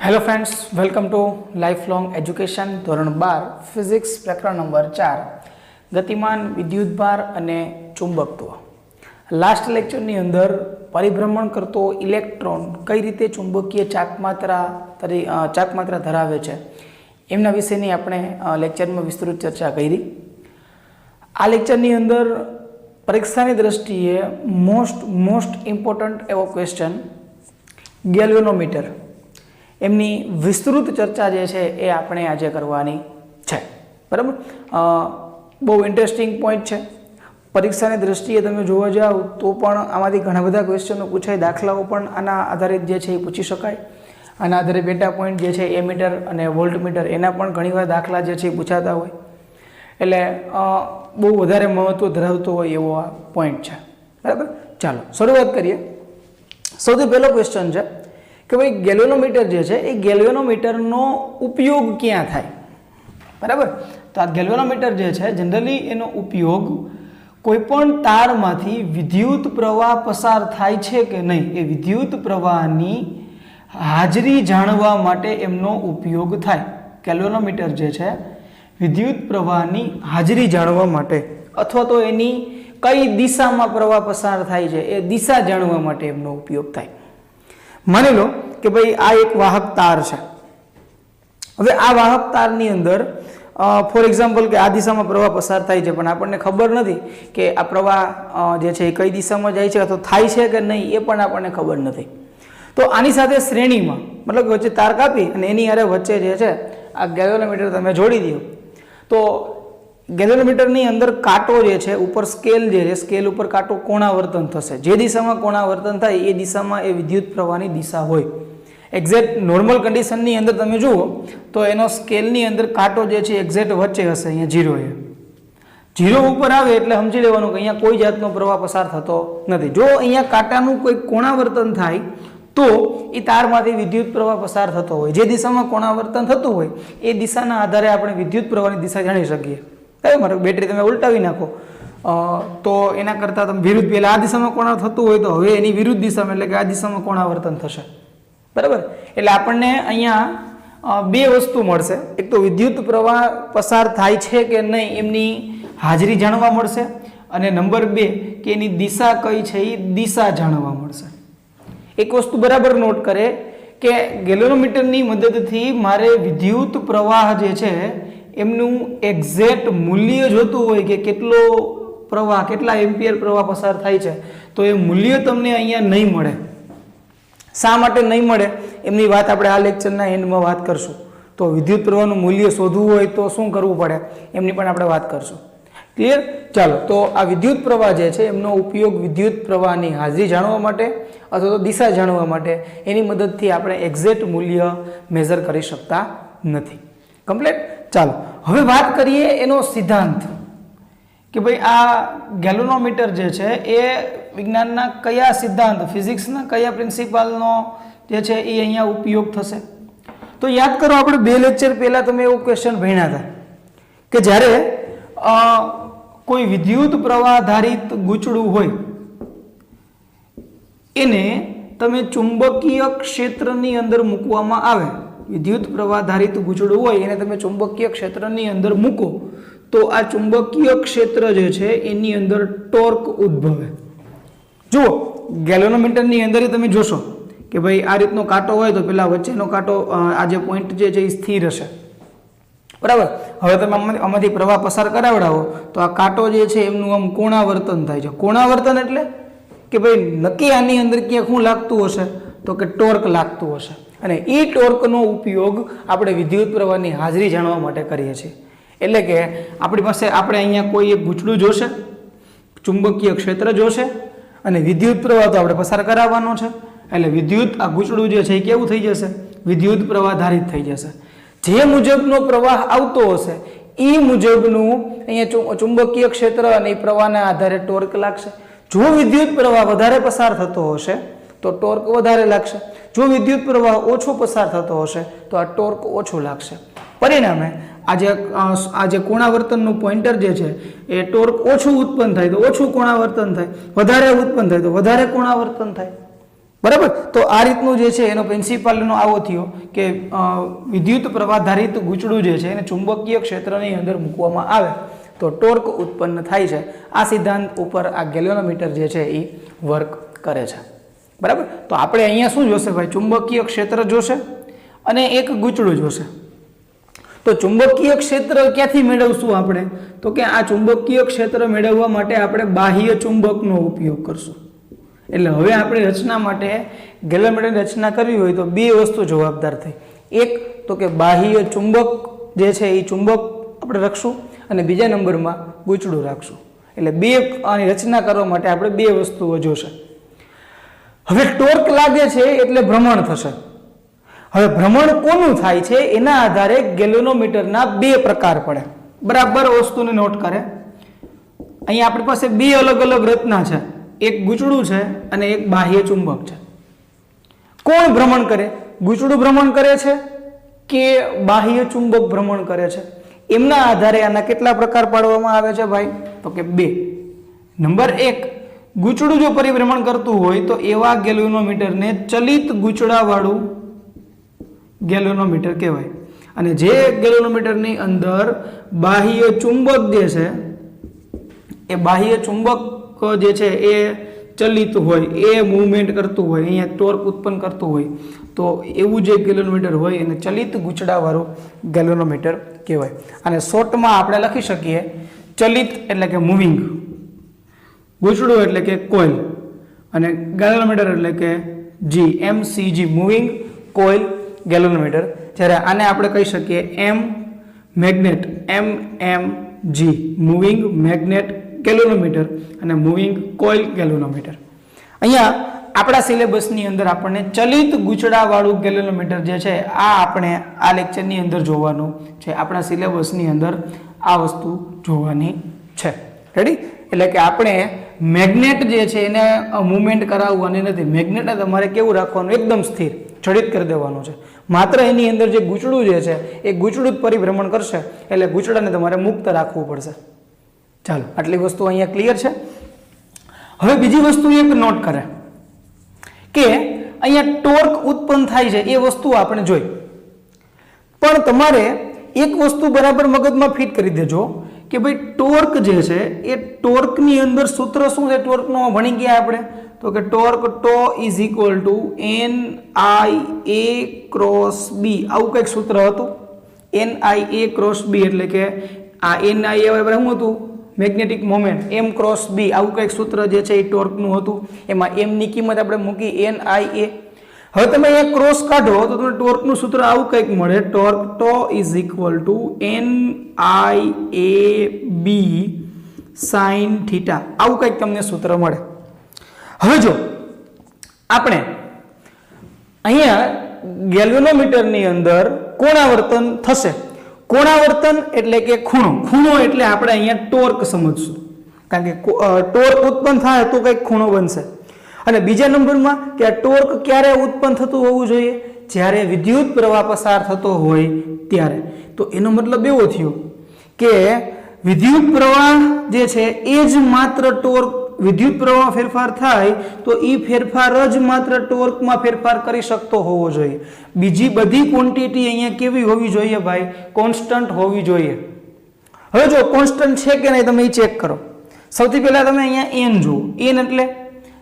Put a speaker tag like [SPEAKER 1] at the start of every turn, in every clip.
[SPEAKER 1] Hello friends, welcome to life long education धोरण 12 physics प्रकरण number 4 गतिमान विद्युतभार અને ચુંબકત્વ। લાસ્ટ લેક્ચરની અંદર પરિભ્રમણ કરતો ઇલેક્ટ્રોન કઈ રીતે ચુંબકીય ચાકમાત્રા ધરાવે છે એમના વિશેની આપણે લેક્ચરમાં વિસ્તૃત ચર્ચા કરી। આ લેક્ચરની અંદર પરીક્ષાની દ્રષ્ટિએ મોસ્ટ ઇમ્પોર્ટન્ટ એવો ક્વેશ્ચન ગેલ્વેનોમીટર એમની વિસ્તૃત ચર્ચા જે છે એ આપણે આજે કરવાની છે। બરાબર, બહુ ઇન્ટરેસ્ટિંગ પોઈન્ટ છે। પરીક્ષાની દ્રષ્ટિએ તમે જોવા જાઓ તો પણ આમાંથી ઘણા બધા ક્વેશ્ચનો પૂછાય, દાખલાઓ પણ આના આધારિત જે છે એ પૂછી શકાય। આના આધારે ડેટા પોઈન્ટ જે છે એમીટર અને વોલ્ટમીટર એના પણ ઘણીવાર દાખલા જે છે એ પૂછાતા હોય, એટલે બહુ વધારે મહત્વ ધરાવતો હોય એવો આ પોઈન્ટ છે। બરાબર, ચાલો શરૂઆત કરીએ। સૌથી પહેલો ક્વેશ્ચન છે કે ભાઈ ગેલ્વેનોમીટર જે છે એ ગેલ્વેનોમીટરનો ઉપયોગ ક્યાં થાય। બરાબર, તો આ ગેલ્વેનોમીટર જે છે જનરલી એનો ઉપયોગ કોઈપણ તારમાંથી વિદ્યુત પ્રવાહ પસાર થાય છે કે નહીં એ વિદ્યુત પ્રવાહની હાજરી જાણવા માટે એમનો ઉપયોગ થાય। ગેલ્વેનોમીટર જે છે વિદ્યુત પ્રવાહની હાજરી જાણવા માટે અથવા તો એની કઈ દિશામાં પ્રવાહ પસાર થાય છે એ દિશા જાણવા માટે એમનો ઉપયોગ થાય। માની લો કે ભાઈ આ એક વાહક તાર છે। હવે આ વાહક તારની અંદર ફોર એક્ઝામ્પલ કે આ દિશામાં પ્રવાહ પસાર થાય છે પણ આપણને ખબર નથી કે આ પ્રવાહ જે છે એ કઈ દિશામાં જાય છે અથવા થાય છે કે નહીં એ પણ આપણને ખબર નથી। તો આની સાથે શ્રેણીમાં મતલબ વચ્ચે તાર કાપી અને એની હારે વચ્ચે જે છે આ ગેલ્વેનોમીટર તમે જોડી દો તો ગેલ્વેનોમીટરની અંદર કાંટો જે છે ઉપર સ્કેલ જે છે સ્કેલ ઉપર કાંટો કોણાવર્તન થશે। જે દિશામાં કોણાવર્તન થાય એ દિશામાં એ વિદ્યુત પ્રવાહની દિશા હોય। એક્ઝેક્ટ નોર્મલ કન્ડિશનની અંદર તમે જુઓ તો એનો સ્કેલની અંદર કાંટો જે છે એક્ઝેક્ટ વચ્ચે હશે, અહીંયા 0 છે। 0 ઉપર આવે એટલે સમજી લેવાનું કે અહીંયા કોઈ જાતનો પ્રવાહ પસાર થતો નથી। જો અહીંયા કાંટાનું કોઈ કોણાવર્તન થાય તો એ તારમાંથી વિદ્યુત પ્રવાહ પસાર થતો હોય। જે દિશામાં કોણાવર્તન થતું હોય એ દિશાના આધારે આપણે વિદ્યુત પ્રવાહની દિશા જાણી શકીએ। મારે બેટરી તમે ઉલટાવી નાખો તો એના કરતાં તમે વિરુદ્ધ, પહેલાં આ દિશામાં કોણા થતું હોય તો હવે એની વિરુદ્ધ દિશામાં એટલે કે આ દિશામાં કોણાવર્તન થશે। બરાબર, એટલે આપણને અહીંયા બે વસ્તુ મળશે। એક તો વિદ્યુત પ્રવાહ પસાર થાય છે કે નહીં એમની હાજરી જાણવા મળશે અને નંબર 2 કે એની દિશા કઈ છે એ દિશા જાણવા મળશે। એક વસ્તુ બરાબર નોટ કરે કે ગેલ્વેનોમીટરની મદદથી મારે વિદ્યુત પ્રવાહ જે છે એમનું એક્ઝેક્ટ મૂલ્ય જોતું હોય કે કેટલો પ્રવાહ, કેટલા એમ્પિયર પ્રવાહ પસાર થાય છે તો એ મૂલ્ય તમને અહીંયા નહીં મળે। શા માટે નહીં મળે એમની વાત આપણે આ લેક્ચરના એન્ડમાં વાત કરશું। તો વિદ્યુત પ્રવાહનું મૂલ્ય શોધવું હોય તો શું કરવું પડે એમની પણ આપણે વાત કરશું। ક્લિયર? ચાલો, તો આ વિદ્યુત પ્રવાહ જે છે એમનો ઉપયોગ વિદ્યુત પ્રવાહની હાજરી જાણવા માટે અથવા તો દિશા જાણવા માટે એની મદદથી આપણે એક્ઝેક્ટ મૂલ્ય મેઝર કરી શકતા નથી। કમ્પ્લીટ? ચાલો હવે વાત કરીએ એનો સિદ્ધાંત કે ભાઈ આ ગેલ્વેનોમીટર જે છે એ વિજ્ઞાનના કયા સિદ્ધાંત, ફિઝિક્સના કયા પ્રિન્સિપાલનો જે છે એ અહીંયા ઉપયોગ થશે। તો યાદ કરો આપણે 2 લેક્ચર પહેલાં તમે એવો ક્વેશ્ચન ભણ્યા હતા કે જ્યારે કોઈ વિદ્યુત પ્રવાહધારિત ગૂંચળું હોય એને તમે ચુંબકીય ક્ષેત્રની અંદર મૂકવામાં આવે, વિદ્યુત પ્રવાહધારિત ગૂંચળું હોય એને તમે ચુંબકીય ક્ષેત્રની અંદર મૂકો તો આ ચુંબકીય ક્ષેત્ર જે છે એની અંદર ટોર્ક ઉદ્ભવે। જુઓ ગેલ્વેનોમીટરની અંદર તમે જોશો કે ભાઈ આ રીતનો કાંટો હોય તો પેલા વચ્ચેનો કાંટો આ જે પોઈન્ટ જે છે એ સ્થિર હશે। બરાબર, હવે તમે આમાંથી પ્રવાહ પસાર કરાવડાવો તો આ કાંટો જે છે એમનું આમ કોણાવર્તન થાય છે। કોણાવર્તન એટલે કે ભાઈ નક્કી આની અંદર ક્યાંક શું લાગતું હશે તો કે ટોર્ક લાગતું હશે અને એ ટોર્કનો ઉપયોગ આપણે વિદ્યુત પ્રવાહની હાજરી જાણવા માટે કરીએ છીએ। એટલે કે આપણી પાસે આપણે અહીંયા કોઈ એક ગૂંચળું જોશે, ચુંબકીય ક્ષેત્ર જોશે અને વિદ્યુત પ્રવાહ તો આપણે પસાર કરાવવાનો છે એટલે વિદ્યુત આ ગૂંચળું જે છે એ કેવું થઈ જશે, વિદ્યુત પ્રવાહ ધારિત થઈ જશે। જે મુજબનો પ્રવાહ આવતો હશે એ મુજબનું અહીંયા ચુંબકીય ક્ષેત્ર અને એ પ્રવાહના આધારે ટોર્ક લાગશે। જો વિદ્યુત પ્રવાહ વધારે પસાર થતો હશે તો ટોર્ક વધારે લાગશે, જો વિદ્યુત પ્રવાહ ઓછો પસાર થતો હશે તો આ ટોર્ક ઓછો લાગશે। પરિણામે આ જે કોણાવર્તનનું પોઈન્ટર જે છે એ ટોર્ક ઓછું ઉત્પન્ન થાય તો ઓછું કોણાવર્તન થાય, વધારે ઉત્પન્ન થાય તો વધારે કોણાવર્તન થાય। બરાબર. તો આ રીતનું જે છે એનો પ્રિન્સિપલ એનો આવો થયો કે વિદ્યુત પ્રવાહધારિત ગૂંચળું જે છે એને ચુંબકીય ક્ષેત્રની અંદર મૂકવામાં આવે તો ટોર્ક ઉત્પન્ન થાય છે. આ સિદ્ધાંત ઉપર આ ગેલ્વેનોમીટર જે છે એ વર્ક કરે છે. બરાબર. તો આપણે અહીંયા શું જોશે ભાઈ? ચુંબકીય ક્ષેત્ર જોશે અને એક ગૂંચળું જોશે. તો ચુંબકીય ક્ષેત્ર ક્યાંથી મેળવશું આપણે? તો કે આ ચુંબકીય ક્ષેત્ર મેળવવા માટે આપણે બાહ્ય ચુંબકનો ઉપયોગ કરશું. એટલે હવે આપણે રચના માટે ગેલ્વેનોમીટરની રચના કરવી હોય તો બે વસ્તુ જવાબદાર થઈ. એક તો કે બાહ્ય ચુંબક જે છે એ ચુંબક આપણે રાખશું અને બીજા નંબરમાં ગૂંચળું રાખશું. એટલે બે આની રચના કરવા માટે આપણે બે વસ્તુઓ જોશે. હવે ટોર્ક લાગે છે એટલે ભ્રમણ થશે. હવે ભ્રમણ કોનું થાય છે એના આધારે ગેલ્વેનોમીટરના બે પ્રકાર પડે. બરાબર વસ્તુને નોટ કરે. અહીંયા આપણી પાસે બે અલગ અલગ રચના છે. એક ગૂંચળું છે અને એક બાહ્ય ચુંબક છે. કોણ ભ્રમણ કરે? ગૂંચળું ભ્રમણ કરે છે કે બાહ્ય ચુંબક ભ્રમણ કરે છે? એમના આધારે આના કેટલા પ્રકાર પાડવામાં આવે છે ભાઈ? તો કે બે. નંબર એક, ગૂંચળું જો પરિભ્રમણ કરતું હોય તો એવા ગેલ્વેનોમીટરને ચલિત ગૂંચળાવાળું ગેલ્વેનોમીટર કહેવાય. અને જે ગેલ્વેનોમીટરની અંદર બાહ્ય ચુંબક જે છે એ બાહ્ય ચુંબક જે છે એ ચલિત હોય, એ મૂવમેન્ટ કરતું હોય, અહીંયા ટોર્ક ઉત્પન્ન કરતું હોય તો એવું જે ગેલ્વેનોમીટર હોય એને ચલિત ગૂંચળાવાળું ગેલ્વેનોમીટર કહેવાય. અને શોર્ટમાં આપણે લખી શકીએ ચલિત એટલે કે મૂવિંગ, ગૂંચળું એટલે કે કોઇલ અને ગેલ્વેનોમીટર એટલે કે MCG મૂવિંગ કોઇલ ગેલ્વેનોમીટર. જ્યારે આને આપણે કહી શકીએ magnet MMG moving magnet galvanometer અને મૂવિંગ કોઇલ ગેલ્વેનોમીટર. અહીંયા આપણા સિલેબસની અંદર આપણને ચલિત ગૂંચળાવાળું ગેલ્વેનોમીટર જે છે આ આપણે આ લેક્ચરની અંદર જોવાનું છે. આપણા સિલેબસની અંદર આ વસ્તુ જોવાની છે. રેડી? એટલે કે આપણે મેગ્નેટ જે છે એને મૂવમેન્ટ કરાવવાની નથી. મેગ્નેટને તમારે કેવું રાખવાનું? એકદમ સ્થિર જડિત કરી દેવાનું છે. માત્ર એની અંદર જે ગૂંચળું જે છે એ ગૂંચળું જ પરિભ્રમણ કરશે. એટલે ગૂંચળાને તમારે મુક્ત રાખવું પડશે. ચાલો, આટલી વસ્તુ અહીંયા ક્લિયર છે. હવે બીજી વસ્તુ એક નોટ કરે કે અહીંયા ટોર્ક ઉત્પન્ન થાય છે એ વસ્તુ આપણે જોઈ. પણ તમારે એક વસ્તુ બરાબર મગજમાં ફિટ કરી દેજો કે ભાઈ ટોર્ક જે છે એ ટોર્કની અંદર સૂત્ર શું છે? ટોર્કનો ભણી ગયા આપણે તો કે torque toe is equal to NIA cross B. આવું કંઈક સૂત્ર હતું. NIA ક્રોસ B એટલે કે આ NIA બરાબર શું હતું? Magnetic moment. M cross B આવું કંઈક સૂત્ર જે છે એ ટોર્કનું હતું. એમાં M ની કિંમત આપણે મૂકી NIA. હવે તમે અહીંયા ક્રોસ કાઢો તો તમને ટોર્કનું સૂત્ર આવું કંઈક મળે. Torque toe is equal to NIAB sine theta. આવું કંઈક તમને સૂત્ર મળે. હવે જો આપણે અહીંયા ગેલ્વેનોમીટરની અંદર કોણાવર્તન થશે. કોણાવર્તન એટલે કે ખૂણો. ખૂણો એટલે આપણે અહીંયા ટોર્ક સમજશું. કારણ કે ટોર્ક ઉત્પન્ન થાય તો કંઈક ખૂણો બનશે. અને બીજા નંબરમાં કે આ ટોર્ક ક્યારે ઉત્પન્ન થતું હોવું જોઈએ? જ્યારે વિદ્યુત પ્રવાહ પસાર થતો હોય ત્યારે. તો એનો મતલબ એવો થયો કે વિદ્યુત પ્રવાહ જે છે એ જ માત્ર ટોર્ક, વિદ્યુત પ્રવાહ ફેરફાર થાય તો એ ફેરફાર જ માત્ર ટોર્કમાં ફેરફાર કરી શકતો હોવો જોઈએ. બીજી બધી ક્વોન્ટિટી અહીંયા કેવી હોવી જોઈએ ભાઈ? કોન્સ્ટન્ટ હોવી જોઈએ. હવે જો કોન્સ્ટન્ટ છે કે નહીં તમે એ ચેક કરો. સૌથી પહેલા તમે અહીંયા n જુઓ. n એટલે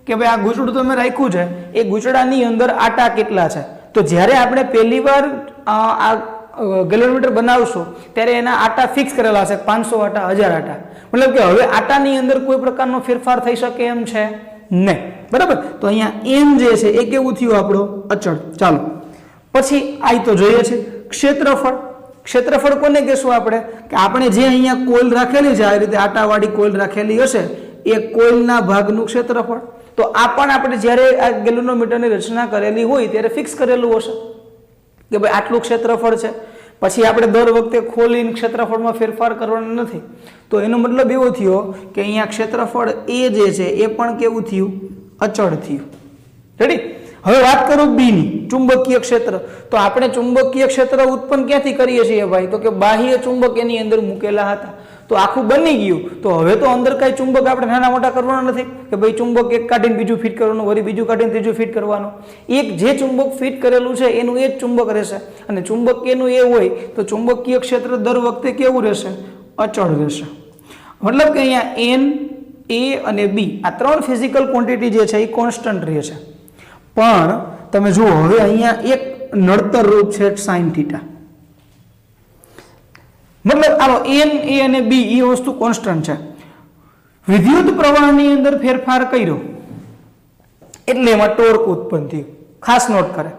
[SPEAKER 1] કે ભાઈ આ ગૂંચળું તમે રાખ્યું છે એ ગૂંચળાની અંદર આટા કેટલા છે? તો જ્યારે આપણે પહેલી વાર આ ગેલ્વેનોમીટર બનાવશું ત્યારે એના આટા ફિક્સ કરેલા છે. 500 આટા, 1000 આટા. મતલબ કે હવે આટાની અંદર કોઈ પ્રકારનો ફેરફાર થઈ શકે એમ છે નહીં. બરાબર? તો અહીંયા m જે છે એ કેવું થયું આપણો? અચળ. ચાલો પછી આ તો જોઈએ છે ક્ષેત્રફળ. ક્ષેત્રફળ કોને કહેશું આપણે? કે આપણે જે અહીંયા કોઇલ રાખેલી છે આ રીતે આટાવાળી કોઇલ રાખેલી હશે એ કોઇલના ભાગનું ક્ષેત્રફળ. તો આ પણ આપણે જ્યારે આ ગેલ્વેનોમીટરની રચના કરેલી હોય ત્યારે ફિક્સ કરેલું હશે કે ભાઈ આટલું ક્ષેત્રફળ છે. પછી આપણે દર વખતે ખોલીને ક્ષેત્રફળમાં ફેરફાર કરવાનો નથી. તો એનો મતલબ એવો થયો કે અહીંયા ક્ષેત્રફળ એ જે છે એ પણ કેવું થયું? અચળ થયું. રેડી? હવે વાત કરું બી ની, ચુંબકીય ક્ષેત્ર. તો આપણે ચુંબકીય ક્ષેત્ર ઉત્પન્ન ક્યાંથી કરીએ છીએ ભાઈ? તો કે બાહ્ય ચુંબક એની અંદર મૂકેલા હતા, તો આખું બની ગયું. તો હવે તો અંદર કઈ ચુંબક આપણે નાના મોટા કરવાના નથી કે ભાઈ ચુંબક એક કાઢીને બીજું ફિટ કરવાનું, વળી બીજું કાઢીને ત્રીજું ફિટ કરવાનું. એક જે ચુંબક ફિટ કરેલું છે એનું એ જ ચુંબક રહેશે. અને ચુંબક એનું એ હોય તો ચુંબકીય ક્ષેત્ર દર વખતે કેવું રહેશે? અચળ રહેશે. મતલબ કે અહીંયા એન, એ અને બી આ ત્રણ ફિઝિકલ ક્વોન્ટિટી જે છે એ કોન્સ્ટન્ટ રહે છે. પણ તમે જુઓ હવે અહીંયા એક નડતર રૂપ છે સાઇન થીટા. મતલબ આનો એન, એ અને બી એ વસ્તુ કોન્સ્ટન્ટ છે. વિદ્યુત પ્રવાહની અંદર ફેરફાર કર્યો એટલે એમાં ટોર્ક ઉત્પન્ન થયું. ખાસ નોટ કરે,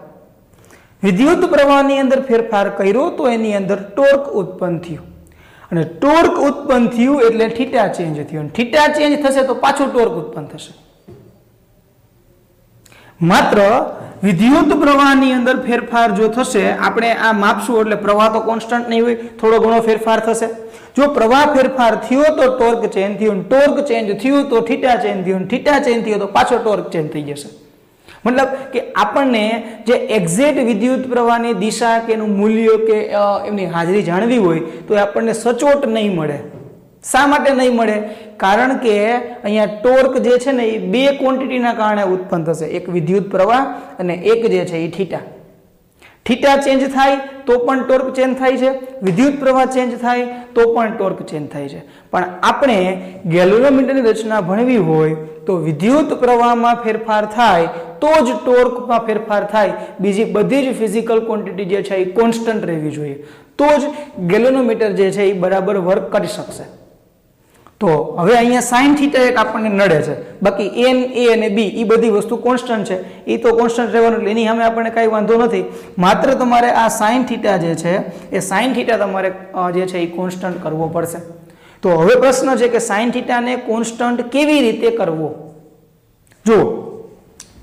[SPEAKER 1] વિદ્યુત પ્રવાહની અંદર ફેરફાર કર્યો તો એની અંદર ટોર્ક ઉત્પન્ન થયું. અને ટોર્ક ઉત્પન્ન થયું એટલે થીટા ચેન્જ થયું. થીટા ચેન્જ થશે તો પાછું ટોર્ક ઉત્પન્ન થશે. માત્ર વિદ્યુત પ્રવાહની અંદર ફેરફાર જો થશે, આપણે આ માપશું એટલે પ્રવાહ તો કોન્સ્ટન્ટ નહીં હોય, થોડો ઘણો ફેરફાર થશે. જો પ્રવાહ ફેરફાર થયો તો ટોર્ક ચેન્જ થયું, ટોર્ક ચેન્જ થયું તો થીટા ચેન્જ થયું, થીટા ચેન્જ થયો તો પાછો ટોર્ક ચેન્જ થઈ જશે. મતલબ કે આપણને જે એક્ઝેક્ટ વિદ્યુત પ્રવાહની દિશા કે એનું મૂલ્ય કે એમની હાજરી જાણવી હોય તો એ આપણને સચોટ નહીં મળે. શા માટે નહીં મળે? કારણ કે અહીંયા ટોર્ક જે છે ને એ બે ક્વોન્ટિટીના કારણે ઉત્પન્ન થશે, એક વિદ્યુત પ્રવાહ અને એક જે છે એ થીટા. થીટા ચેન્જ થાય તો પણ ટોર્ક ચેન્જ થાય છે, વિદ્યુત પ્રવાહ ચેન્જ થાય તો પણ ટોર્ક ચેન્જ થાય છે. પણ આપણે ગેલ્વેનોમીટરની રચના ભણવી હોય તો વિદ્યુત પ્રવાહમાં ફેરફાર થાય તો જ ટોર્કમાં ફેરફાર થાય. બીજી બધી જ ફિઝિકલ ક્વોન્ટિટી જે છે એ કોન્સ્ટન્ટ રહેવી જોઈએ, તો જ ગેલ્વેનોમીટર જે છે એ બરાબર વર્ક કરી શકશે. તો હવે અહીંયા સાઇન થીટા એક આપણને નડે છે, બાકી એન, એ અને બી એ બધી વસ્તુ કોન્સ્ટન્ટ છે, એ તો કોન્સ્ટન્ટ રહેવાનું એટલે એની સામે આપણને કાંઈ વાંધો નથી. માત્ર તમારે આ સાઇન થીટા જે છે એ સાઇન થીટા તમારે જે છે એ કોન્સ્ટન્ટ કરવો પડશે. તો હવે પ્રશ્ન છે કે સાઇન થીટાને કોન્સ્ટન્ટ કેવી રીતે કરવો? જો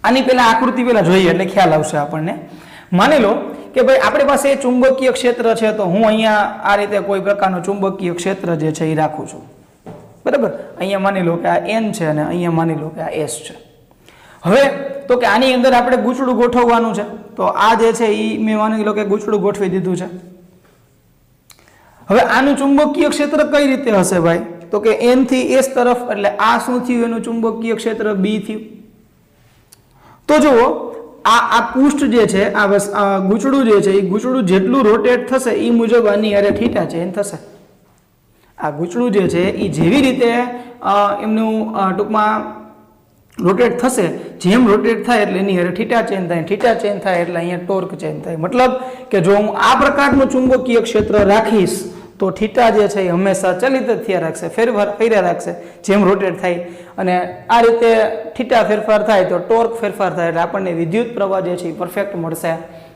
[SPEAKER 1] આની પહેલા આકૃતિ પહેલા જોઈએ એટલે ખ્યાલ આવશે આપણને. માની લો કે ભાઈ આપણી પાસે ચુંબકીય ક્ષેત્ર છે, તો હું અહીંયા આ રીતે કોઈ પ્રકારનું ચુંબકીય ક્ષેત્ર જે છે એ રાખું છું, બરાબર. અહીંયા માની લો કે આ એન છે અને અહીંયા માની લો કે આ એસ છે. હવે તો કે આની અંદર આપણે ગૂંચળું ગોઠવવાનું છે, તો આ જે છે એ મેં માની લો કે ગૂંચળું ગોઠવી દીધું છે. હવે આનું ચુંબકીય ક્ષેત્ર કઈ રીતે હશે ભાઈ? તો કે એન થી એસ તરફ, એટલે આ શું થયું? એનું ચુંબકીય ક્ષેત્ર બી થયું. તો જુઓ આ પૃષ્ઠ જે છે, આ ગૂંચળું જે છે એ ગૂંચળું જેટલું રોટેટ થશે એ મુજબ આની અરે થીટા ચેન્જ થશે. આ ગૂંચળું જે છે એ જેવી રીતે એમનું ટૂંકમાં રોટેટ થશે, જેમ રોટેટ થાય એટલે એની અરે થીટા ચેન્જ થાય, થીટા ચેન્જ થાય એટલે અહીંયા ટોર્ક ચેન્જ થાય. મતલબ કે જો હું આ પ્રકારનું ચુંબકીય ક્ષેત્ર રાખીશ તો થીટા જે છે એ હંમેશા ચલિત જ થયા રાખશે, ફેર્યા રાખશે જેમ રોટેટ થાય. અને આ રીતે થીટા ફેરફાર થાય તો ટોર્ક ફેરફાર થાય એટલે આપણને વિદ્યુત પ્રવાહ જે છે એ પરફેક્ટ મળશે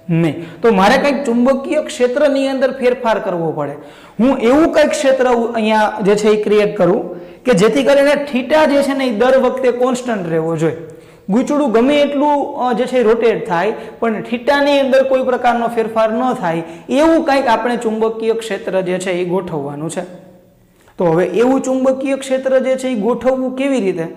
[SPEAKER 1] નહીં. તો મારે કંઈક ચુંબકીય ક્ષેત્રની અંદર ફેરફાર કરવો પડે. હું એવું કંઈક ક્ષેત્ર અહીંયા જે છે એ ક્રિએટ કરું કે જેથી કરીને થીટા જે છે ને એ દર વખતે કોન્સ્ટન્ટ રહેવો જોઈએ. ગૂંચળું ગમે એટલું જે છે રોટેટ થાય પણ થીટાની અંદર કોઈ પ્રકારનો ફેરફાર ન થાય એવું કંઈક આપણે ચુંબકીય ક્ષેત્ર જે છે એ ગોઠવવાનું છે. તો હવે એવું ચુંબકીય ક્ષેત્ર જે છે એ ગોઠવવું કેવી રીતે?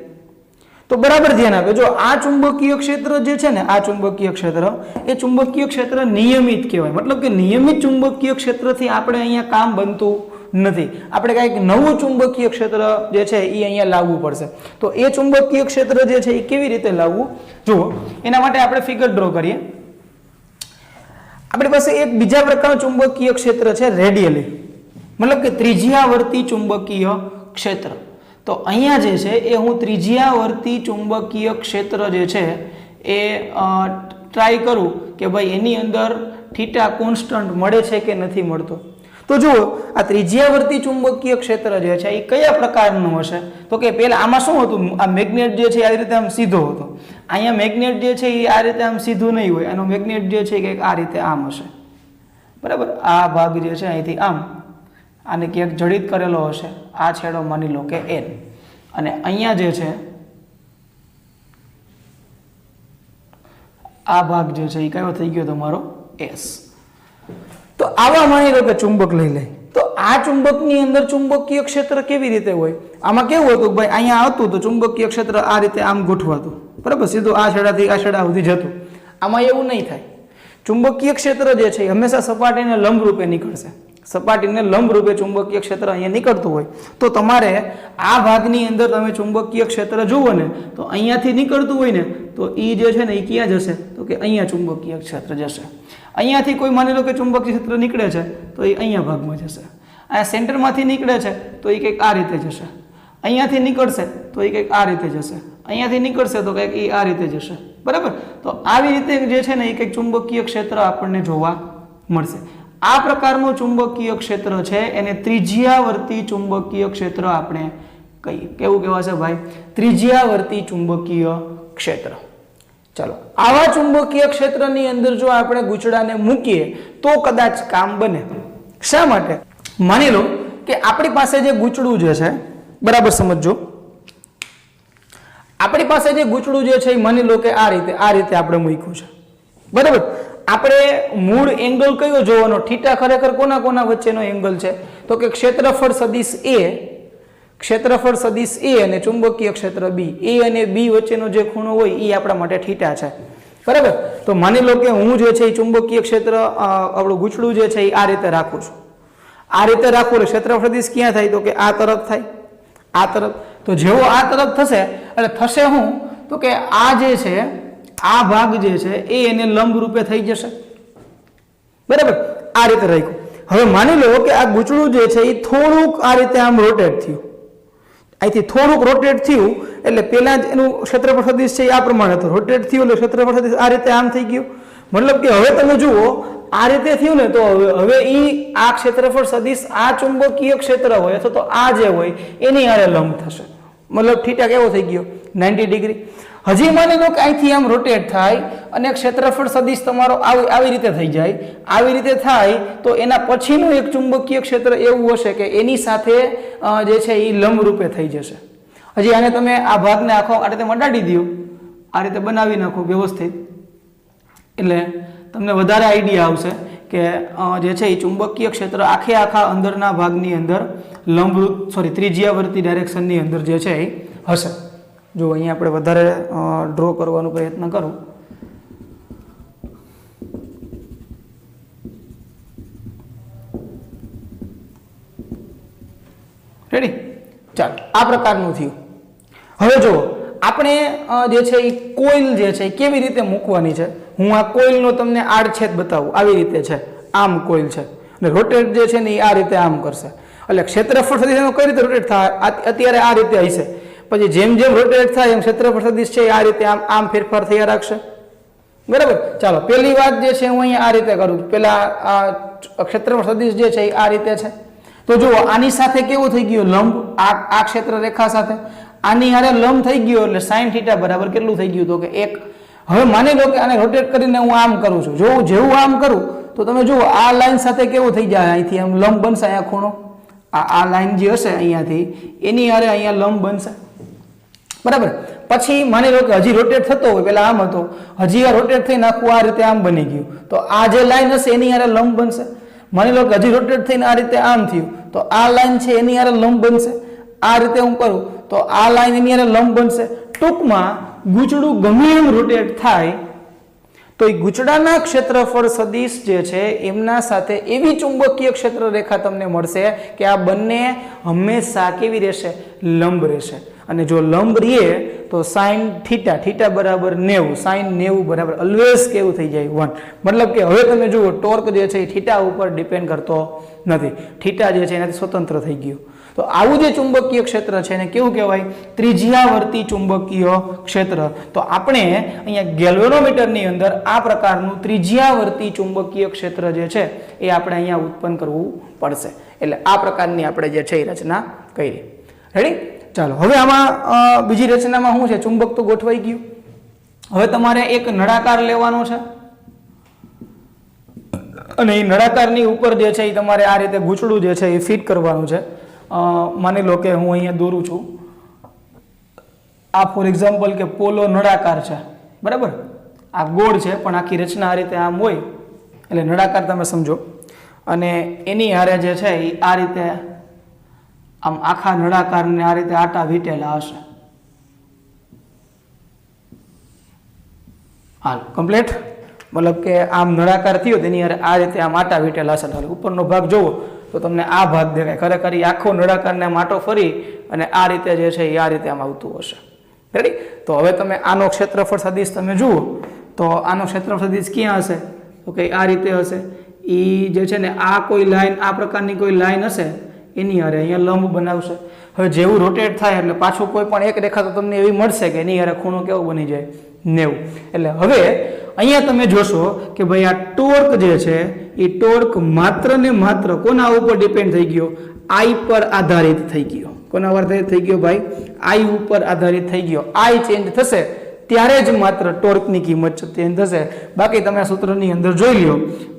[SPEAKER 1] તો બરાબર ધ્યાન આપજો. જો આ ચુંબકીય ક્ષેત્ર જે છે ને, આ ચુંબકીય ક્ષેત્ર એ ચુંબકીય ક્ષેત્ર નિયમિત કહેવાય. મતલબ કે નિયમિત ચુંબકીય ક્ષેત્રથી આપણે અહીંયા કામ બનતું નથી. આપણે કંઈક નવું ચુંબકીય ક્ષેત્ર જે છે એ અહીંયા લાવવું પડશે. તો એ ચુંબકીય ક્ષેત્ર જે છે એ કેવી રીતે લાવવું? જુઓ, એના માટે આપણે ફિગર ડ્રો કરીએ. આપણી પાસે એક બીજા પ્રકારનું ચુંબકીય ક્ષેત્ર છે રેડિયલી, મતલબ કે ત્રિજ્યાવર્તી ચુંબકીય ક્ષેત્ર. તો અહીંયા જે છે એ હું ત્રિજ્યાવર્તી ચુંબકીય ક્ષેત્ર જે છે એ ટ્રાય કરું કે ભાઈ એની અંદર થીટા કોન્સ્ટન્ટ મળે છે કે નથી મળતો. તો જુઓ, આ ત્રિજ્યાવર્તી ચુંબકીય ક્ષેત્ર જે છે એ કયા પ્રકારનું હશે? તો કે પહેલા આમાં શું હતું? આ મેગ્નેટ જે છે આ રીતે આમ સીધો હતો. અહીંયા મેગ્નેટ જે છે એ આ રીતે આમ સીધું નહીં હોય, આનો મેગ્નેટ જે છે કે આ રીતે આમ હશે, બરાબર. આ ભાગ જે છે અહીંથી આમ, આને ક્યાંક જડિત કરેલો હશે, આ છેડો માની લો કે એન, અને અહીંયા જે છે આ ભાગ જે છે એ કયો થઈ ગયો તમારો? એસ. તો આવા માની લો કે ચુંબક લઈ લે, તો આ ચુંબકની અંદર ચુંબકીય ક્ષેત્ર કેવી રીતે હોય? આમાં કેવું હતું ભાઈ? અહીંયા હતું તો ચુંબકીય ક્ષેત્ર આ રીતે આમ ગોઠવાતું, બરાબર, સીધું આ છેડાથી આ છેડા સુધી જતું. આમાં એવું નહીં થાય. ચુંબકીય ક્ષેત્ર જે છે એ હંમેશા સપાટીને લંબ રૂપે નીકળશે. સપાટીને લંબ રૂપે ચુંબકીય ક્ષેત્ર અહીંયા નીકળતું હોય તો તમારે આ ભાગની અંદર તમે ચુંબકીય ક્ષેત્ર જુઓ ને તો અહીંયાથી નીકળતું હોય ને તો એ જે છે ને એ ક્યાં જશે તો કે અહીંયા ચુંબકીય ક્ષેત્ર જશે. અહીંયાથી કોઈ માની લો કે ચુંબકીય ક્ષેત્ર નીકળે છે તો એ અહીંયા ભાગમાં જશે. આ સેન્ટરમાંથી નીકળે છે તો એ કંઈક આ રીતે જશે. અહીંયાથી નીકળશે તો એ કંઈક આ રીતે જશે. અહીંયાથી નીકળશે તો કંઈક એ આ રીતે જશે. બરાબર. તો આવી રીતે જે છે ને એ કંઈક ચુંબકીય ક્ષેત્ર આપણને જોવા મળશે. આ પ્રકારનું ચુંબકીય ક્ષેત્ર છે એને ત્રિજ્યાવર્તી ચુંબકીય ક્ષેત્ર આપણે કહીએ. કેવું કહેવાશે ભાઈ? ત્રિજ્યાવર્તી ચુંબકીય ક્ષેત્ર. ચાલો, આવા ચુંબકીય ક્ષેત્રની અંદર જો આપણે ગૂંચળાને મૂકીએ તો કદાચ કામ બને. શા માટે? માની લો કે આપણી પાસે જે ગૂંચળું જે છે, બરાબર સમજો, આપણી પાસે જે ગૂંચળું જે છે એ માની લો કે આ રીતે આપણે મૂક્યું છે. બરાબર. આપણે મૂળ એંગલ કયો જોવાનો? થીટા ખરેખર કોના વચ્ચેનો એંગલ છે તો કે ક્ષેત્રફળ સદિશ A અને ચુંબકીય ક્ષેત્ર B, A અને B વચ્ચેનો જે ખૂણો હોય એ આપણા માટે થીટા છે. બરાબર. તો માની લો કે હું જે છે એ ચુંબકીય ક્ષેત્ર આપણું ગૂંચળું જે છે એ આ રીતે રાખું છું. આ રીતે રાખું એટલે ક્ષેત્રફળ સદિશ ક્યાં થાય તો કે આ તરફ થાય. આ તરફ. તો જેવો આ તરફ થશે એટલે થશે શું તો કે આ જે છે આ ભાગ જે છે એ એને લંબ રૂપે થઈ જશે. બરાબર. આ રીતે રાખ્યું. હવે માની લો કે આ ગૂંચળું જે છે એ થોડુંક આ રીતે આમ રોટેટ થયું. અહીંથી થોડુંક રોટેટ થયું એટલે પેલા જ એનું ક્ષેત્રફળ સદિશ છે આ પ્રમાણે હતું. રોટેટ થયું એટલે ક્ષેત્રફળ સદિશ આ રીતે આમ થઈ ગયું. મતલબ કે હવે તમે જુઓ આ રીતે થયું ને તો હવે આ ક્ષેત્રફળ સદિશ આ ચુંબકીય ક્ષેત્ર હોય અથવા તો આ જે હોય એની આરે લંબ થશે. મતલબ થીટા કેવો થઈ ગયો? 90 ડિગ્રી. હજી માની લો કે અહીંથી આમ રોટેટ થાય અને ક્ષેત્રફળ સદિશ તમારો આવી રીતે થઈ જાય. આવી રીતે થાય તો એના પછીનું એક ચુંબકીય ક્ષેત્ર એવું હશે કે એની સાથે જે છે એ લંબ રૂપે થઈ જશે. હજી આને તમે આ ભાગને આખો આ રીતે મટાડી દો, આ રીતે બનાવી નાખો વ્યવસ્થિત, એટલે તમને વધારે આઈડિયા આવશે કે જે છે એ ચુંબકીય ક્ષેત્ર આખા અંદરના ભાગની અંદર ત્રિજ્યાવર્તી ડાયરેક્શનની અંદર જે છે એ હશે. જો અહીંયા આપણે વધારે ડ્રો કરવાનો પ્રયત્ન કરું. રેડી? ચાલો, આ પ્રકારનું થયું. હવે જો આપણે જે છે એ કોઇલ જે છે એ કેવી રીતે મૂકવાની છે, હું આ કોઇલનો તમને આડછેદ બતાવું. આવી રીતે છે, આમ કોઇલ છે અને રોટેટ જે છે ને એ આ રીતે આમ કરશે. એટલે ક્ષેત્રફળ સદિશ એનો કઈ રીતે રોટેટ થાય? અત્યારે આ રીતે હશે. પછી જેમ જેમ રોટેટ થાય એમ ક્ષેત્રફળ સદિશ છે આ રીતે આમ ફેરફાર થયા રાખશે. બરાબર. ચાલો, પહેલી વાત જે છે હું અહીંયા આ રીતે કરું. પેલા આ ક્ષેત્રફળ સદિશ જે છે એ આ રીતે છે. તો જુઓ આની સાથે કેવો થઈ ગયો? લંબ. આ ક્ષેત્ર રેખા સાથે આની હારે લંબ થઈ ગયો એટલે sin θ બરાબર કેટલું થઈ ગયું તો કે 1. હવે માની લો કે આને રોટેટ કરીને હું આમ કરું છું. જો જેવું આમ કરું તો તમે જુઓ આ લાઈન સાથે કેવું થઈ જાય? અહીંથી આમ લંબ બનશે. અહીંયા ખૂણો આ લાઈન જે હશે અહીંયાથી એની હારે અહીંયા લંબ બનશે. બરાબર. પછી માની લો કે હજી રોટેટ થતો હોય, પેલા આમ હતો, હજી આ રોટેટ થઈને આખું આ રીતે આમ બની ગયું તો આ જે લાઈન હશે એની હારે લંબ બનશે. માની લો કે હજી રોટેટ થઈને આ રીતે આમ થયું તો આ લાઈન છે એની હારે લંબ બનશે. આ રીતે હું કરું તો આ લાઈન એની હારે લંબ બનશે. ટૂંકમાં ગૂંચળું ગમે એમ રોટેટ થાય તો એ ગૂંચળાના ક્ષેત્રફળ સદિશ જે છે એમના સાથે એવી ચુંબકીય ક્ષેત્ર રેખા તમને મળશે કે આ બંને હંમેશા કેવી રહેશે? લંબ રહેશે. અને જો લંબ રહે તો sin θ બરાબર 90, sin 90 બરાબર ઓલવેઝ કેવું થઈ જાય? 1. મતલબ કે હવે તમે જુઓ ટોર્ક જે છે એ θ ઉપર ડિપેન્ડ કરતો નથી. θ જે છે એનાથી સ્વતંત્ર થઈ ગયું. તો આવું જે ચુંબકીય ક્ષેત્ર છે એને કેવું કહેવાય? ત્રિજ્યાવર્તી ચુંબકીય ક્ષેત્ર. તો આપણે અહીંયા ગેલ્વેનોમીટરની અંદર આ પ્રકારનું ત્રિજ્યાવર્તી ચુંબકીય ક્ષેત્ર જે છે એ આપણે અહીંયા ઉત્પન્ન કરવું પડશે. એટલે આ પ્રકારની આપણે જે છે એ રચના કરી. રેડી? ચાલો, હવે આમાં બીજી રચનામાં શું છે? ચુંબક તો ગોઠવાઈ ગયું. હવે તમારે એક નળાકાર લેવાનો છે અને એ નળાકારની ઉપર જે છે એ તમારે આ રીતે ગૂંચળું જે છે એ ફિટ કરવાનું છે. માની લો કે હું અહીંયા દોરું છું. આ ફોર એક્ઝામ્પલ કે પોલો નળાકાર છે. બરાબર. આ ગોળ છે પણ આખી રચના આ રીતે આમ હોય એટલે નળાકાર તમે સમજો. અને એની હારે જે છે એ આ રીતે આમ આખા નળાકારને આ રીતે આટા વીટેલા હશે. હાલ કમ્પ્લીટ. मतलब કે આમ નળાકાર થયો તેની હારે આ રીતે આમ આટા વીટેલા હશે, ઉપરનો ભાગ જોવો તો તમને આ ભાગ દેખાય, ખરેખર એ આખો નળાકારને આમ આટો ફરી અને આ રીતે જે છે એ આ રીતે આમ આવતું હશે. રેડી? તો હવે તમે આનો ક્ષેત્રફળ સદિશ તમે જુઓ તો આનો ક્ષેત્રફળ સદિશ ક્યાં હશે? તો કે આ રીતે હશે. એ જે છે ને આ કોઈ લાઈન, આ પ્રકારની કોઈ લાઈન હશે એની હારે અહીંયા લંબ બનાવશે. હવે જેવું રોટેટ થાય એટલે પાછું કોઈ પણ એક રેખા તો તમને એવી મળશે કે એની હારે ખૂણો કેવો બની જાય? 90. એટલે હવે અહીંયા તમે જોશો કે ભાઈ આ ટોર્ક જે છે એ ટોર્ક માત્ર ને માત્ર કોના ઉપર ડિપેન્ડ થઈ ગયો? આઈ પર આધારિત થઈ ગયો. કોના પર આધારિત થઈ ગયો ભાઈ? આઈ ઉપર આધારિત થઈ ગયો. આઈ ચેન્જ થશે ત્યારે જ માત્ર ટોર્કની કિંમત ચેન્જ થશે. બાકી તમે સૂત્રની અંદર જોઈ લો,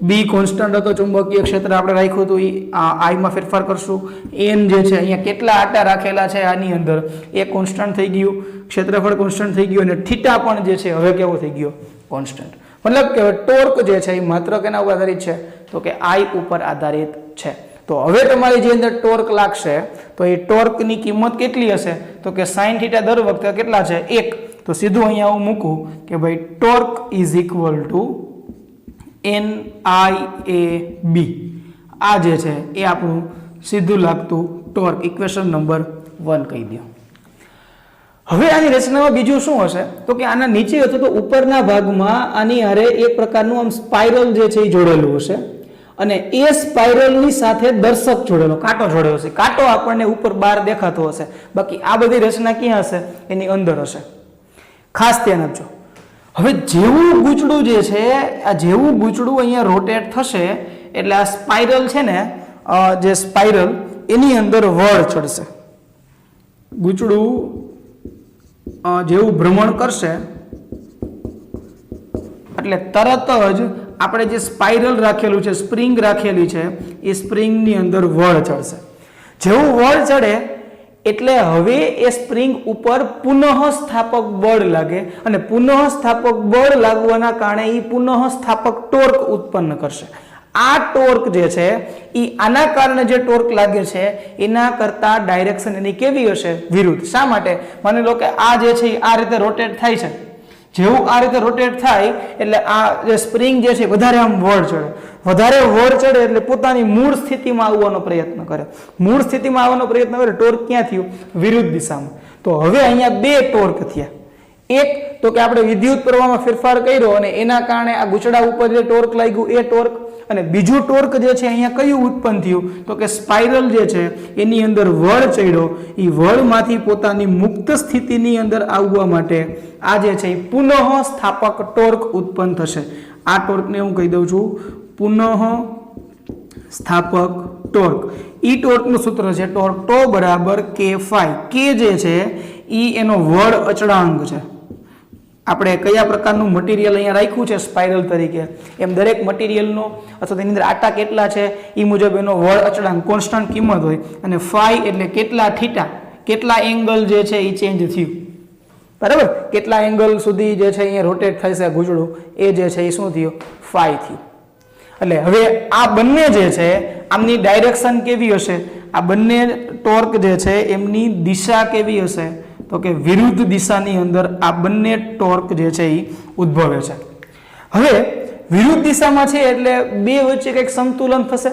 [SPEAKER 1] બી કોન્સ્ટન્ટ હતો, ચુંબકીય ક્ષેત્ર આપણે રાખ્યું હતું, એ આઈમાં ફેરફાર કરશું. એન જે છે અહીંયા કેટલા આટા રાખેલા છે આની અંદર એ કોન્સ્ટન્ટ થઈ ગયું, ક્ષેત્રફળ કોન્સ્ટન્ટ થઈ ગયું, અને થીટા પણ જે છે હવે કેવો થઈ ગયો? કોન્સ્ટન્ટ. મતલબ કે ટોર્ક જે છે એ માત્ર કેના ઉપર આધારિત છે? તો કે આઈ ઉપર આધારિત છે. તો હવે તમારી જે અંદર ટોર્ક લાગશે તો એ ટોર્કની કિંમત કેટલી હશે? તો કે sin θ દર વખતે કેટલા છે? 1. તો સીધું અહીંયા હું મૂકું કે ભાઈ torque is equal to NIAB. આ જે છે એ આપણું સીધું લાગતું ટોર્ક, ઇક્વેશન નંબર 1 કહી દો. હવે આની રચનામાં બીજું શું હશે? તો કે આના નીચે અથવા તો ઉપરના ભાગમાં આની હારે એક પ્રકારનું આમ સ્પાઇરલ જે છે એ જોડેલું હશે, અને એ સ્પાઇરલની સાથે દર્શક જોડેલો, કાંટો જોડેલો હશે. કાંટો આપણને ઉપર બહાર દેખાતો હશે, બાકી આ બધી રચના ક્યાં હશે? એની અંદર હશે. ખાસ ધ્યાન આપજો. હવે જેવું ગૂંચડું જે છે, આ જેવું ગૂંચડું અહીંયા રોટેટ થશે એટલે આ સ્પાઇરલ છે ને, જે સ્પાઇરલ એની અંદર વળ ચડશે. ગૂંચડું જેવું ભ્રમણ કરશે એટલે તરત જ આપણે જે સ્પાઇરલ રાખેલું છે, સ્પ્રિંગ રાખેલી છે, એ સ્પ્રિંગની અંદર વળ ચડશે. જેવું વળ ચડે એટલે હવે એ સ્પ્રિંગ ઉપર પુનઃસ્થાપક બળ લાગે, અને પુનઃસ્થાપક બળ લાગવાના કારણે એ પુનઃસ્થાપક ટોર્ક ઉત્પન્ન કરશે. આ ટોર્ક જે છે એ આના કારણે જે ટોર્ક લાગે છે એના કરતા ડાયરેક્શન એની કેવી હશે? વિરુદ્ધ. શા માટે? માની લો કે આ જે છે આ રીતે રોટેટ થાય છે. જેવું આ રીતે રોટેટ થાય એટલે આ જે સ્પ્રિંગ જે છે વધારે આમ વળ ચડે. વધારે વળ ચડે એટલે પોતાની મૂળ સ્થિતિમાં આવવાનો પ્રયત્ન કરે. મૂળ સ્થિતિમાં આવવાનો પ્રયત્ન કરે, ટોર્ક ક્યાં થયું? વિરુદ્ધ દિશામાં. તો હવે અહીંયા બે ટોર્ક થયા. એક તો કે આપણે વિદ્યુત પ્રવાહમાં ફેરફાર કર્યો અને એના કારણે આ ગૂંચડા ઉપર જે ટોર્ક લાગ્યું એ ટોર્ક, અને બીજું ટોર્ક જે છે અહીંયા કયું ઉત્પન્ન થયું? તો કે સ્પાઇરલ જે છે એની અંદર વળ ચડ્યો. એ વળમાંથી પોતાની મુક્ત સ્થિતિની અંદર આવવા માટે આ જે છે એ પુનઃ સ્થાપક ટોર્ક ઉત્પન્ન થશે. આ ટોર્કને હું કહી દઉં છું પુનઃ સ્થાપક ટોર્ક. ઈ ટોર્કનું સૂત્ર છે ટોર્ક ટો બરાબર K∅. કે જે છે ઈ એનો વળ અચળાંક છે. આપણે કયા પ્રકારનું મટીરિયલ અહીંયા રાખ્યું છે સ્પાઇરલ તરીકે, એમ દરેક મટીરિયલનો અથવા તેની અંદર આટા કેટલા છે એ મુજબ એનો વળ અચળાંક કોન્સ્ટન્ટ કિંમત હોય, અને ફાઈ એટલે કેટલા થીટા, કેટલા એંગલ જે છે એ ચેન્જ થયું. બરાબર? કેટલા એંગલ સુધી જે છે અહીંયા રોટેટ થશે ગૂંચડું, એ જે છે એ શું થયું? ફાઈ થયું. એટલે હવે આ બંને જે છે આમની ડાયરેક્શન કેવી હશે? આ બંને ટોર્ક જે છે એમની દિશા કેવી હશે? તો કે વિરુદ્ધ દિશાની અંદર આ બંને ટોર્ક જે છે એ ઉદ્ભવે છે. હવે વિરુદ્ધ દિશામાં છે એટલે બે વચ્ચે કંઈક સંતુલન થશે.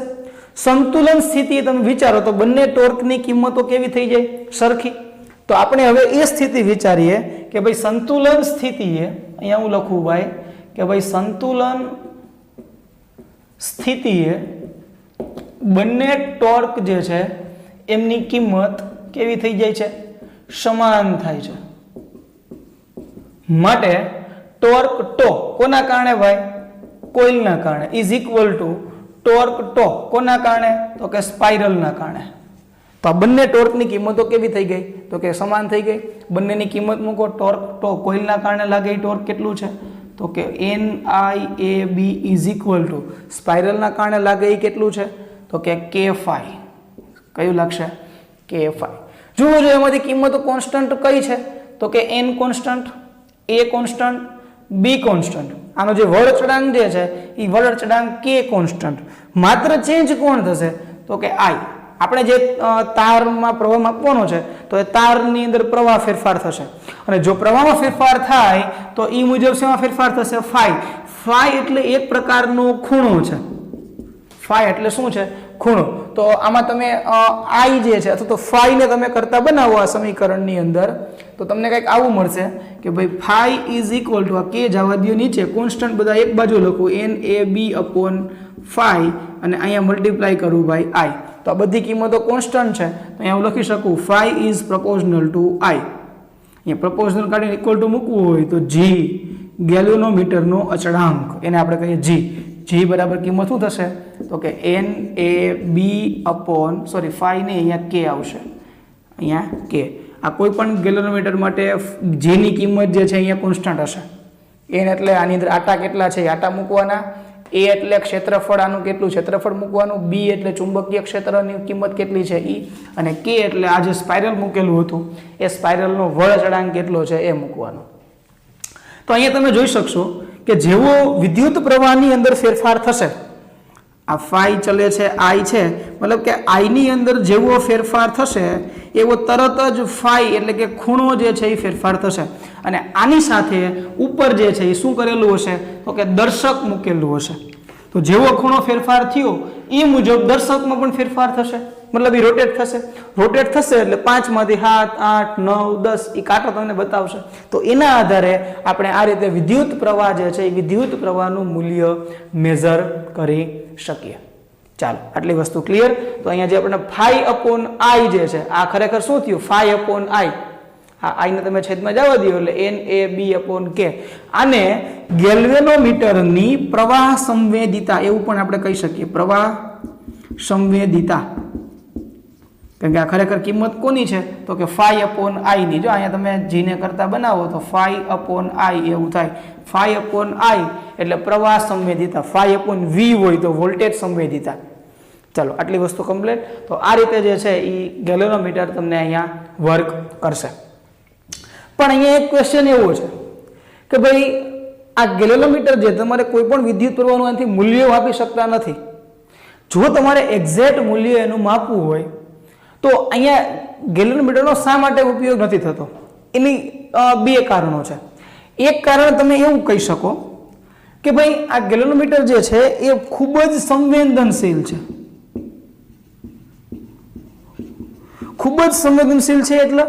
[SPEAKER 1] સંતુલન સ્થિતિ તમે વિચારો તો બંને ટોર્કની કિંમતો કેવી થઈ જાય? સરખી. તો આપણે હવે એ સ્થિતિ વિચારીએ કે ભાઈ સંતુલન સ્થિતિએ, અહીંયા હું લખું ભાઈ કે ભાઈ સંતુલન સ્થિતિએ બંને ટોર્ક જે છે એમની કિંમત કેવી થઈ જાય છે? સમાન થાય છે. માટે ટોર્ક ટો કોના કારણે ભાઈ? કોઇલના કારણે ઇઝ ઇક્વલ ટુ ટોર્ક ટો કોના કારણે? તો કે સ્પાઇરલના કારણે. તો આ બંને ટોર્કની કિંમતો કેવી થઈ ગઈ? તો કે સમાન થઈ ગઈ. બંનેની કિંમત મૂકો. ટોર્ક ટો કોઇલના કારણે લાગે એ ટોર્ક કેટલું છે? તો કે NIAB ઇઝ ઇક્વલ ટુ સ્પાઇરલના કારણે લાગે એ કેટલું છે? તો કે K∅. કયું લાગશે? K∅. જુઓ જો એમાંથી કિંમતો કોન્સ્ટન્ટ કઈ છે? તો કે N constant, A constant, B constant. આનો જે વળ ચડાંક જે છે એ વળ ચડાંક K કોન્સ્ટન્ટ. માત્ર ચેન્જ કોણ થશે? તો કે I. આપણે જે તારમાં પ્રવાહ આપવાનો છે તો એ તારની અંદર પ્રવાહ ફેરફાર થશે, અને જો પ્રવાહમાં ફેરફાર થાય તો એ મુજબ શેમાં ફેરફાર થશે? ફાઈ. ફાઈ એટલે એક પ્રકારનો ખૂણો છે. ફાઈ એટલે શું છે? ખૂણો. તો આમાં તમે આઈ જે છે અથવા તો ફાઈ ને તમે કરતા બનાવો આ સમીકરણની અંદર તો તમને કંઈક આવું મળશે કે ભાઈ ફાઈ ઇઝ ઇક્વલ ટુ આ કે જવા દો નીચે કોન્સ્ટન્ટ બધા એક બાજુ લખું એન એ બી અપોન ફાઈ અને અહીંયા મલ્ટીપ્લાય કરું ભાઈ આઈ. તો આ બધી કિંમતો કોન્સ્ટન્ટ છે તો અહીંયા હું લખી શકું ફાઈ ઇઝ પ્રપોઝનલ ટુ આઈ. અહીંયા પ્રપોઝનલ કાઢીને ઇક્વલ ટુ મૂકવું હોય તો જી ગેલ્વેનોમીટરનો અચળાંક એને આપણે કહીએ જી. જી બરાબર કિંમત શું થશે તો કે એન એ બી અપોન સોરી ફાઈ ને અહીંયા કે આવશે. અહીંયા કે આ કોઈ પણ ગેલ્વેનોમીટર માટે જીની કિંમત જે છે અહીંયા કોન્સ્ટન્ટ હશે. એન એટલે આની અંદર આટા કેટલા છે આટા મૂકવાના. એ એટલે ક્ષેત્રફળ આનું કેટલું ક્ષેત્રફળ મૂકવાનું. બી એટલે ચુંબકીય ક્ષેત્રની કિંમત કેટલી છે ઈ. અને કે એટલે આ જે સ્પાઇરલ મૂકેલું હતું એ સ્પાઇરલનો વળ અચળાંક કેટલો છે એ મૂકવાનો. તો અહીંયા તમે જોઈ શકશો કે જેવો વિદ્યુત પ્રવાહની અંદર ફેરફાર થશે આ ફાઈ ચલે છે આઈ છે મતલબ કે આઈની અંદર જેવો ફેરફાર થશે એવો તરત જ ફાઈ એટલે કે ખૂણો જે છે એ ફેરફાર થશે. અને આની સાથે ઉપર જે છે એ શું કરેલું હશે તો કે દર્શક મૂકેલું હશે. તો જેવો ખૂણો ફેરફાર થયો એ મુજબ દર્શકમાં પણ ફેરફાર થશે મતલબ એ રોટેટ થશે. રોટેટ થશે એટલે 5 માંથી 7 8 9 10 એ કાંટો તમને બતાવશે. તો એના આધારે આપણે આ રીતે વિદ્યુત પ્રવાહ જે છે એ વિદ્યુત પ્રવાહનું મૂલ્ય મેઝર કરી શકીએ. ચાલો આટલી વસ્તુ ક્લિયર. તો અહીંયા જે આપણે ફાઈ અપોન આઈ જે છે આ ખરેખર શું થયું ફાઈ અપોન આઈ. હા આઈને તમે છેદમાં જવા દો એટલે એન એ બી અપોન કે. આને ગેલ્વેનોમીટરની પ્રવાહ સંવેદિતા એવું પણ આપણે કહી શકીએ. પ્રવાહ સંવેદિતા કારણ કે આ ખરેખર કિંમત કોની છે તો કે ફાઈ અપોન આઈ ની. જો અહીંયા તમે જીને કરતા બનાવો તો ફાઈ અપોન આઈ એવું થાય. ફાઈ અપોન આઈ એટલે પ્રવાહ સંવેદિતા. ફાઈ અપોન વી હોય તો વોલ્ટેજ સંવેદિતા. ચાલો આટલી વસ્તુ કમ્પ્લીટ. તો આ રીતે જે છે એ ગેલ્વેનોમીટર તમને અહીંયા વર્ક કરશે. પણ અહીંયા એક ક્વેશ્ચન એવો છે કે ભાઈ આ ગેલ્વેનોમીટર જે તમારે કોઈ પણ વિદ્યુત પ્રવાહનું આનાથી મૂલ્યો આપી શકતા નથી. જો તમારે એક્ઝેક્ટ મૂલ્ય એનું માપવું હોય તો અહીંયા ગેલ્વેનોમીટરનો શા માટે ઉપયોગ નથી થતો એની બે કારણો છે. એક કારણ તમે એવું કહી શકો કે ભાઈ આ ગેલ્વેનોમીટર જે છે એ ખૂબ જ સંવેદનશીલ છે. ખૂબ જ સંવેદનશીલ છે એટલે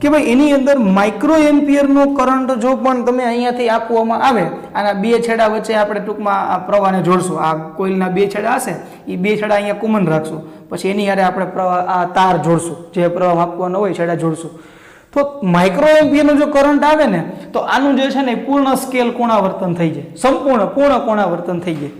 [SPEAKER 1] કે ભાઈ એની અંદર માઇક્રો એમ્પિયરનો કરંટ જો પણ તમે અહીંયાથી આપવામાં આવે આના બે છેડા વચ્ચે આપણે ટૂંકમાં પ્રવાહને જોડશું. આ કોઇલના બે છેડા હશે એ બે છેડા અહીંયા કોમન રાખશું પછી એની યારે આપણે આ તાર જોડશું જે પ્રવાહ આપવાનો હોય છેડા જોડશું. તો માઇક્રો એમ્પિયરનો જો કરંટ આવે ને તો આનું જે છે ને પૂર્ણ સ્કેલ કોણાવર્તન થઈ જાય. પૂર્ણ કોણાવર્તન થઈ જાય.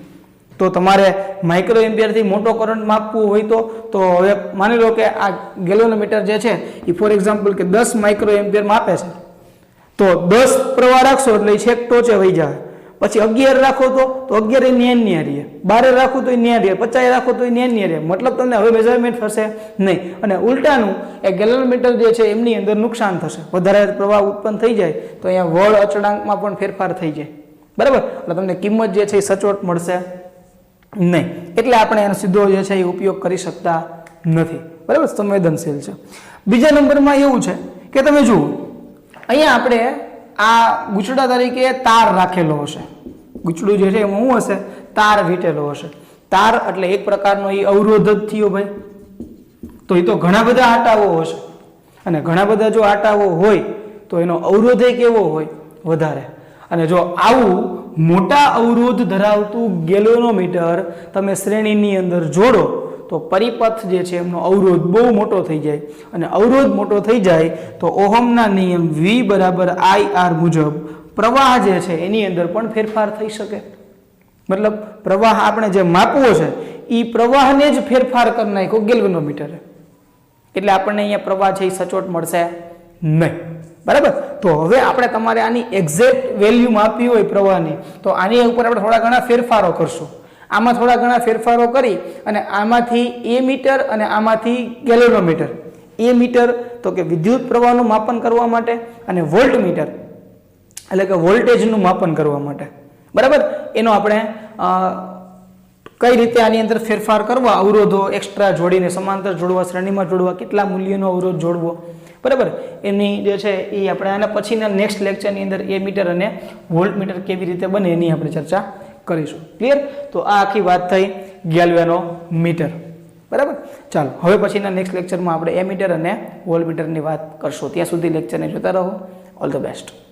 [SPEAKER 1] તો તમારે માઇક્રો એમ્પિયરથી મોટો કરંટ માપવું હોય તો હવે માની લો કે આ ગેલ્વેનોમીટર જે છે એ ફોર એક્ઝામ્પલ કે 10 માઇક્રો એમ્પિયર માપે છે તો 10 પ્રવાહ રાખશો એટલે છેક ટોચે વહી જાય. પછી 11 રાખો તો 11 ન્યા રહે. 12 રાખો તો ન્યા રહે. 50 રાખો તો ન્યા રહે. મતલબ તમને હવે મેઝરમેન્ટ થશે નહીં. અને ઉલટાનું એ ગેલ્વેનોમીટર જે છે એમની અંદર નુકસાન થશે. વધારે પ્રવાહ ઉત્પન્ન થઈ જાય તો અહીંયા વળ અચળાંકમાં પણ ફેરફાર થઈ જાય. બરાબર. એટલે તમને કિંમત જે છે એ સચોટ મળશે નહીં. એટલે આપણે એનો સીધો જે છે એ ઉપયોગ કરી શકતા નથી. બરાબર. સંવેદનશીલ છે. બીજા નંબરમાં એવું છે કે તમે જુઓ અહીંયા આપણે આ ગૂંચડા તરીકે તાર રાખેલો હશે. ગૂંચડું જે છે એમાં શું હશે તાર વીટેલો હશે. તાર એટલે એક પ્રકારનો એ અવરોધ જ થયો ભાઈ. તો એ તો ઘણા બધા આટાઓ હશે અને ઘણા બધા જો આટાઓ હોય તો એનો અવરોધ કેવો હોય વધારે. અને જો આવું મોટા અવરોધ ધરાવતું ગેલ્વેનોમીટર તમે શ્રેણીની અંદર જોડો તો પરિપથ જે છે એમનો અવરોધ બહુ મોટો થઈ જાય. અને અવરોધ મોટો થઈ જાય તો ઓહમના નિયમ V બરાબર IR મુજબ પ્રવાહ જે છે એની અંદર પણ ફેરફાર થઈ શકે. મતલબ પ્રવાહ આપણે જે માપવો છે એ પ્રવાહને જ ફેરફાર કરી નાખ્યો ગેલ્વેનોમીટરે. એટલે આપણને અહીંયા પ્રવાહ છે એ સચોટ મળશે નહીં. બરાબર. તો હવે આપણે તમારે આની એક્ઝેક્ટ વેલ્યુ માપવી હોય પ્રવાહની તો આની ઉપર આપણે થોડા ઘણા ફેરફારો કરશું. આમાં થોડા ઘણા ફેરફારો કરી અને આમાંથી એ મીટર અને આમાંથી ગેલ્વેનોમીટર. એ મીટર તો કે વિદ્યુત પ્રવાહનું માપન કરવા માટે અને વોલ્ટ મીટર એટલે કે વોલ્ટેજનું માપન કરવા માટે. બરાબર. એનો આપણે કઈ રીતે આની અંદર ફેરફાર કરવા અવરોધો એક્સ્ટ્રા જોડીને સમાંતર જોડવા શ્રેણીમાં જોડવા કેટલા મૂલ્યનો અવરોધ જોડવો બરાબર. એની જે છે એ આપણે આના પછીના નેક્સ્ટ લેક્ચરની અંદર એમીટર અને વોલ્ટમીટર કેવી રીતે બને એની આપણે ચર્ચા કરીશું. ક્લિયર? તો આ આખી વાત થઈ ગેલ્વેનોમીટર. બરાબર. ચાલો હવે પછીના નેક્સ્ટ લેક્ચરમાં આપણે એમીટર અને વોલ્ટમીટરની વાત કરશું. ત્યાં સુધી લેક્ચરને જોતા રહો. All the best.